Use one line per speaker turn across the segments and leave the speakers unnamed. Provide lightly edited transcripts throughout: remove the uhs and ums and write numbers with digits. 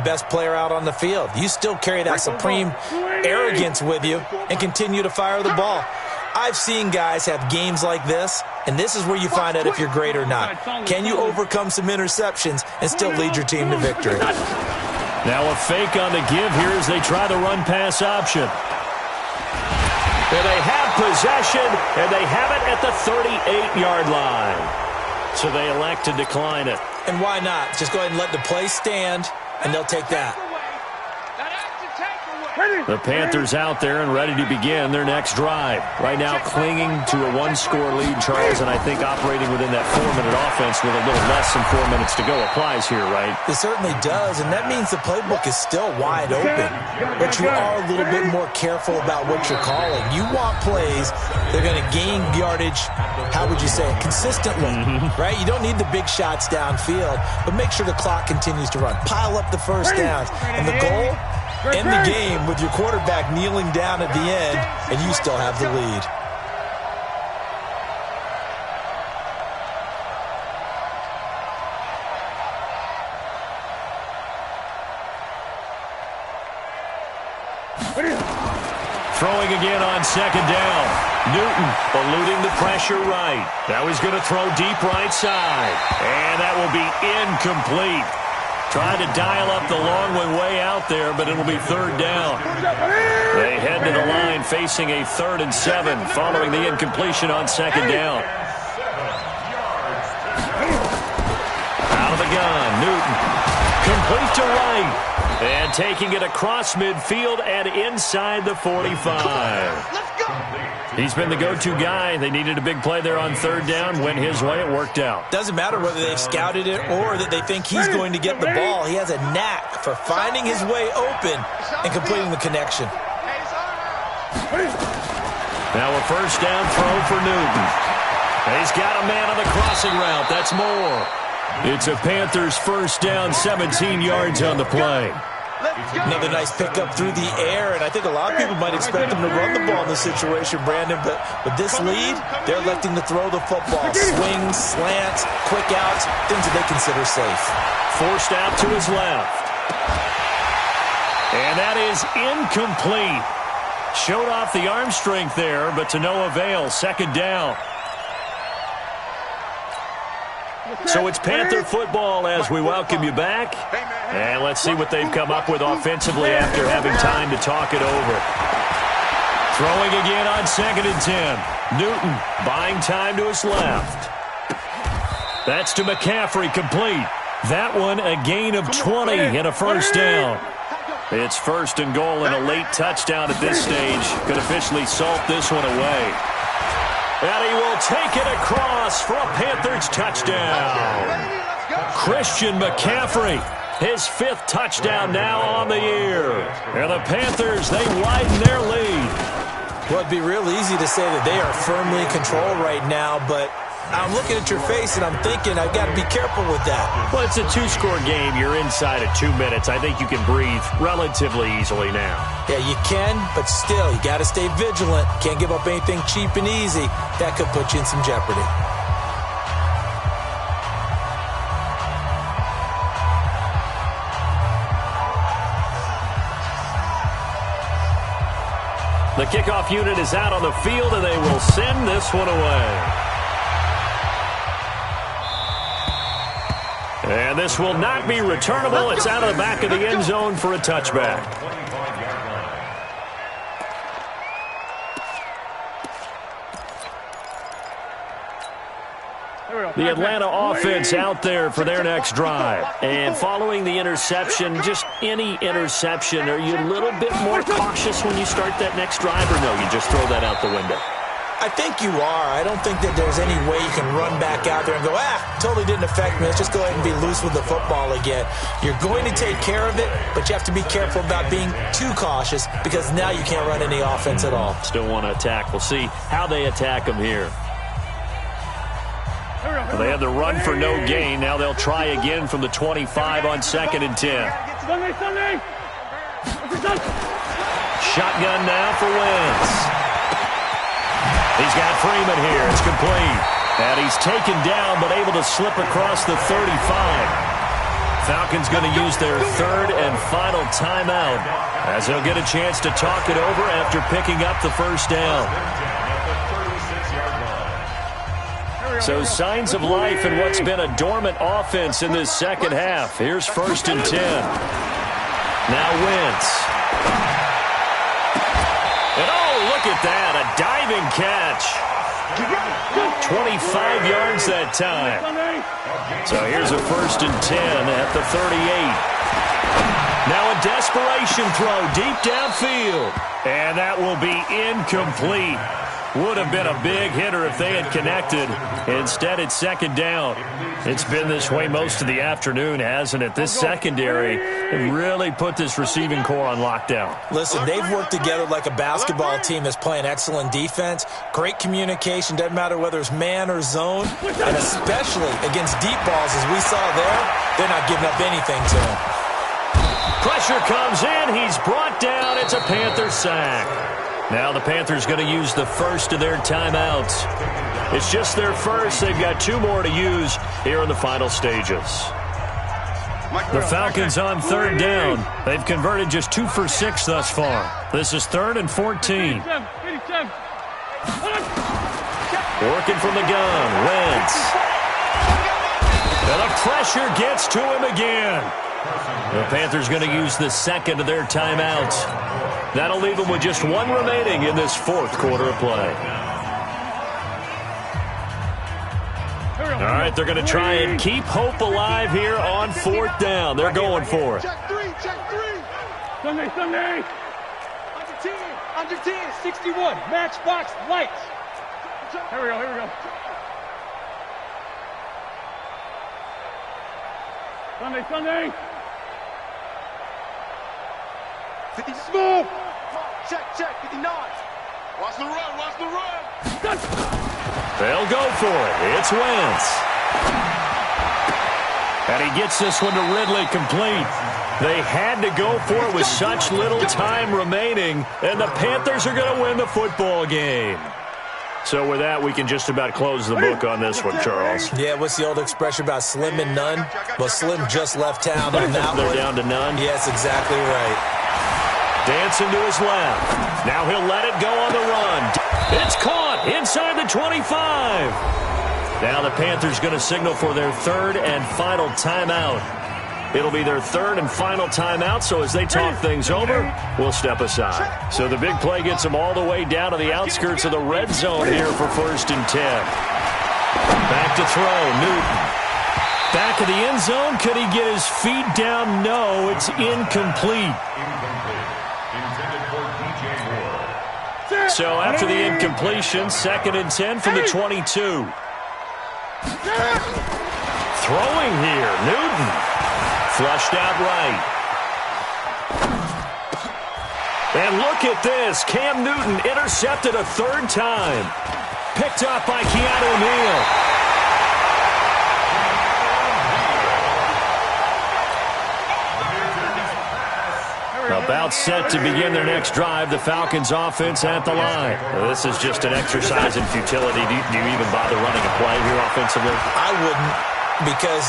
best player out on the field. You still carry that supreme arrogance with you and continue to fire the ball. I've seen guys have games like this, and this is where you find out if you're great or not. Can you overcome some interceptions and still lead your team to victory?
Now a fake on the give here as they try the run-pass option. And they have possession, and they have it at the 38-yard line. So they elect to decline it.
And why not? Just go ahead and let the play stand, and they'll take that.
The Panthers out there and ready to begin their next drive. Right now clinging to a one-score lead, Charles, and I think operating within that 4-minute offense with a little less than 4 minutes to go applies here, right?
It certainly does, and that means the playbook is still wide open. But you are a little bit more careful about what you're calling. You want plays that are going to gain yardage, how would you say it, consistently, right? You don't need the big shots downfield, but make sure the clock continues to run. Pile up the first downs, and the goal, end the game with your quarterback kneeling down at the end, and you still have the lead.
Throwing again on second down. Newton eluding the pressure right. Now he's going to throw deep right side. And that will be incomplete. Trying to dial up the long one way out there, but it'll be third down. They head to the line facing a 3rd and 7 following the incompletion on second down. Out of the gun, Newton. Complete to right. And taking it across midfield and inside the 45. He's been the go-to guy. They needed a big play there on third down. Went his way. It worked out.
Doesn't matter whether they've scouted it or that they think he's going to get the ball. He has a knack for finding his way open and completing the connection.
Now a first down throw for Newton. He's got a man on the crossing route. That's more. It's a Panthers first down, 17 yards on the play.
Another nice pickup through the air, and I think a lot of people might expect them to run the ball in this situation, Brandon, but with this lead, they're electing to throw the football. Swings, slants, quick outs, things that they consider safe.
Forced out to his left. And that is incomplete. Showed off the arm strength there, but to no avail. Second down. So it's Panther football as we welcome you back. And let's see what they've come up with offensively after having time to talk it over. Throwing again on 2nd and 10. Newton buying time to his left. That's to McCaffrey, complete. That one a gain of 20 and a first down. It's 1st and goal and a late touchdown at this stage. Could officially salt this one away. And he will take it across for a Panthers touchdown. Christian McCaffrey, his 5th touchdown now on the year. And the Panthers, they widen their lead.
Well, it'd be real easy to say that they are firmly in control right now, but I'm looking at your face and I'm thinking I've got to be careful with that.
Well, it's a 2-score game. You're inside of 2 minutes. I think you can breathe relatively easily now.
Yeah, you can, but still, you got to stay vigilant. Can't give up anything cheap and easy. That could put you in some jeopardy.
The kickoff unit is out on the field, and they will send this one away. And this will not be returnable. It's out of the back of the end zone for a touchback. The Atlanta offense out there for their next drive. And following the interception, just any interception, are you a little bit more cautious when you start that next drive, or no, you just throw that out the window?
I think you are. I don't think that there's any way you can run back out there and go, totally didn't affect me. Let's just go ahead and be loose with the football again. You're going to take care of it, but you have to be careful about being too cautious because now you can't run any offense at all.
Still want to attack. We'll see how they attack them here. Well, they had the run for no gain. Now they'll try again from the 25 on 2nd and 10. Shotgun now for Wentz. He's got Freeman here. It's complete. And he's taken down but able to slip across the 35. Falcons going to use their third and final timeout as they'll get a chance to talk it over after picking up the first down. So signs of life in what's been a dormant offense in this second half. Here's 1st and 10. Now Wentz. And oh, look at that, a diving catch. 25 yards that time. So here's a 1st and 10 at the 38. Now a desperation throw deep downfield. And that will be incomplete. Would have been a big hitter if they had connected. Instead, it's 2nd down. It's been this way most of the afternoon, hasn't it? This secondary really put this receiving core on lockdown.
Listen, they've worked together like a basketball team that's playing excellent defense. Great communication. Doesn't matter whether it's man or zone. And especially against deep balls, as we saw there, they're not giving up anything to him.
Pressure comes in. He's brought down. It's a Panther sack. Now the Panthers going to use the first of their timeouts. It's just their first. They've got 2 more to use here in the final stages. The Falcons on 3rd down. They've converted just 2 for 6 thus far. This is 3rd and 14. Working from the gun. Wentz. And the pressure gets to him again. The Panthers going to use the second of their timeouts. That'll leave them with just 1 remaining in this 4th quarter of play. All right, they're going to try and keep hope alive here on 4th down. They're going for it.
Check 3. Sunday. Under 10, 61. Matchbox lights. Here we go. Sunday. 50 smooth. Check, 59. Watch the run.
They'll go for it. It's Wentz. And he gets this one to Ridley complete. They had to go for it with such little time remaining, and the Panthers are going to win the football game. So with that, we can just about close the book on this one, Charles.
Yeah, what's the old expression about slim and none? Well, Slim just left town on that one.
They're down to none?
Yes, exactly right.
Dancing to his left. Now he'll let it go on the run. It's caught inside the 25. Now the Panthers going to signal for their 3rd and final timeout. It'll be their 3rd and final timeout, so as they talk things over, we'll step aside. So the big play gets them all the way down to the outskirts of the red zone here for 1st and 10. Back to throw, Newton. Back of the end zone, could he get his feet down? No, it's incomplete. So after the incompletion, 2nd and 10 from the 22. Throwing here, Newton. Flushed out right. And look at this. Cam Newton intercepted a 3rd time. Picked up by Keanu Neal. About set to begin their next drive, the Falcons offense at the line. This is just an exercise in futility. Do you even bother running a play here offensively?
I wouldn't, because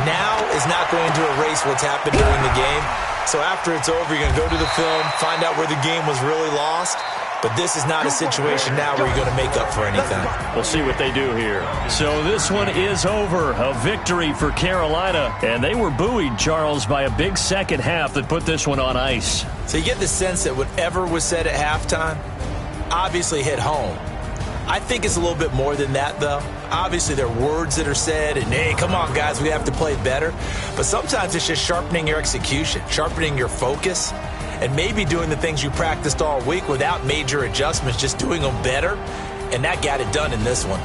now is not going to erase what's happened during the game. So after it's over, you're going to go to the film, find out where the game was really lost. But this is not a situation now where you're going to make up for anything.
We'll see what they do here. So this one is over. A victory for Carolina. And they were buoyed, Charles, by a big second half that put this one on ice.
So you get the sense that whatever was said at halftime obviously hit home. I think it's a little bit more than that, though. Obviously, there are words that are said, and, hey, come on, guys, we have to play better. But sometimes it's just sharpening your execution, sharpening your focus, and maybe doing the things you practiced all week without major adjustments, just doing them better. And that got it done in this one.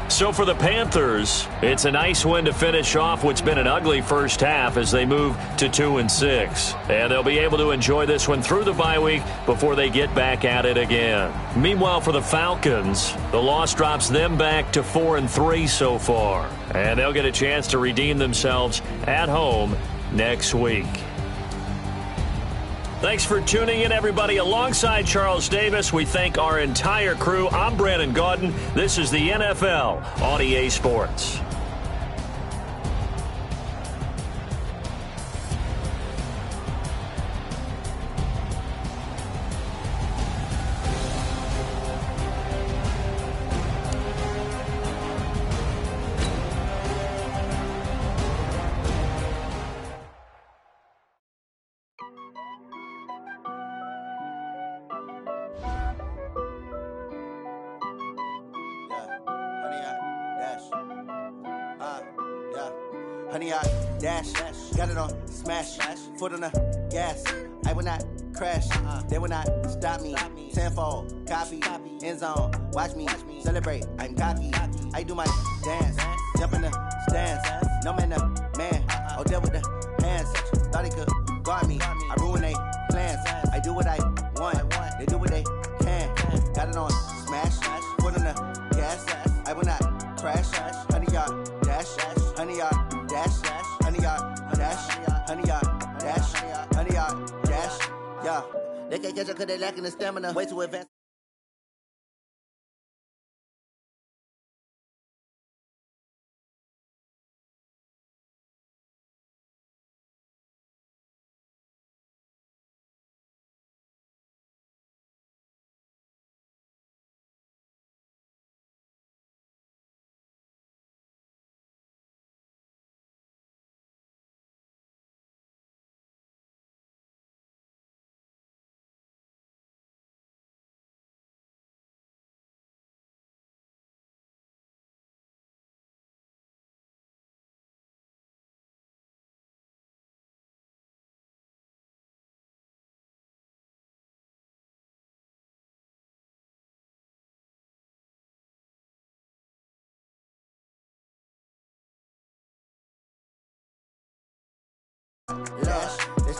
So for the Panthers, it's a nice win to finish off what's been an ugly first half as they move to 2-6. And they'll be able to enjoy this one through the bye week before they get back at it again. Meanwhile, for the Falcons, the loss drops them back to 4-3 so far. And they'll get a chance to redeem themselves at home next week. Thanks for tuning in, everybody. Alongside Charles Davis, we thank our entire crew. I'm Brandon Gaudin. This is the NFL on EA Sports.
Honey, I dash, got it on smash, foot on the gas. I will not crash, they will not stop me. Tenfold, copy, end zone, watch me celebrate. I'm cocky, I do my dance, jump in the stands. No man, the man, oh, deal with the hands. Thought he could guard me, I ruin they plans. I do what I want, they do what they can. Got it on smash, foot on the gas. I will not crash, honey, y'all dash, honey, y'all dash, honey, y'all dash, honey, y'all dash, honey, y'all dash, yeah. They can't catch up cause they lacking the stamina. Way too advanced. Lash, they